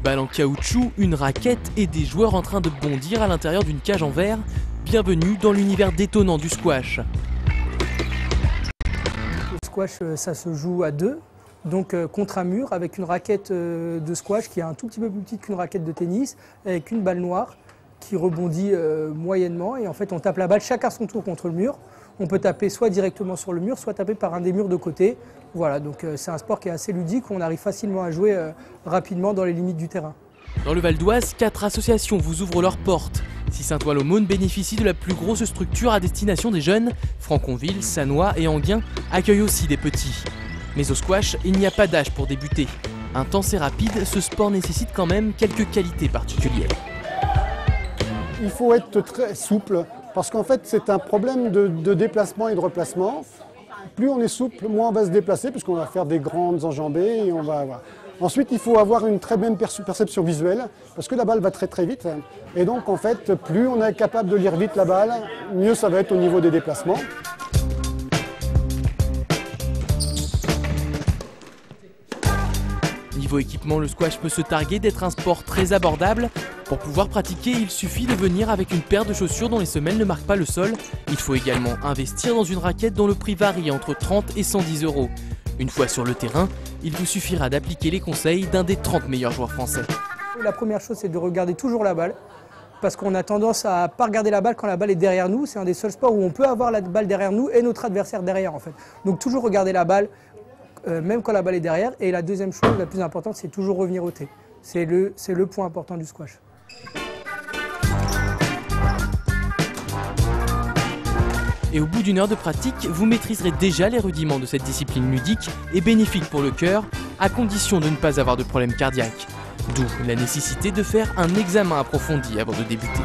balles en caoutchouc, une raquette et des joueurs en train de bondir à l'intérieur d'une cage en verre. Bienvenue dans l'univers détonnant du squash. Le squash, ça se joue à deux, donc contre un mur avec une raquette de squash qui est un tout petit peu plus petite qu'une raquette de tennis, avec une balle noire qui rebondit moyennement. Et en fait, on tape la balle chacun son tour contre le mur. On peut taper soit directement sur le mur, soit taper par un des murs de côté. Voilà, donc c'est un sport qui est assez ludique, on arrive facilement à jouer rapidement dans les limites du terrain. Dans le Val d'Oise, 4 associations vous ouvrent leurs portes. Si Saint-Ouen-l'Aumône bénéficie de la plus grosse structure à destination des jeunes, Franconville, Sannois et Enghien accueillent aussi des petits. Mais au squash, il n'y a pas d'âge pour débuter. Intense et rapide, ce sport nécessite quand même quelques qualités particulières. Il faut être très souple parce qu'en fait c'est un problème de déplacement et de replacement. Plus on est souple, moins on va se déplacer puisqu'on va faire des grandes enjambées et on va avoir. Ensuite, il faut avoir une très bonne perception visuelle parce que la balle va très très vite. Et donc en fait, plus on est capable de lire vite la balle, mieux ça va être au niveau des déplacements. Niveau équipement, le squash peut se targuer d'être un sport très abordable. Pour pouvoir pratiquer, il suffit de venir avec une paire de chaussures dont les semelles ne marquent pas le sol. Il faut également investir dans une raquette dont le prix varie entre 30 et 110 €. Une fois sur le terrain, il vous suffira d'appliquer les conseils d'un des 30 meilleurs joueurs français. La première chose, c'est de regarder toujours la balle, parce qu'on a tendance à ne pas regarder la balle quand la balle est derrière nous. C'est un des seuls sports où on peut avoir la balle derrière nous et notre adversaire derrière en fait. Donc toujours regarder la balle, même quand la balle est derrière. Et la deuxième chose, la plus importante, c'est toujours revenir au tee. C'est le point important du squash. Et au bout d'une heure de pratique, vous maîtriserez déjà les rudiments de cette discipline ludique et bénéfique pour le cœur, à condition de ne pas avoir de problème cardiaque. D'où la nécessité de faire un examen approfondi avant de débuter.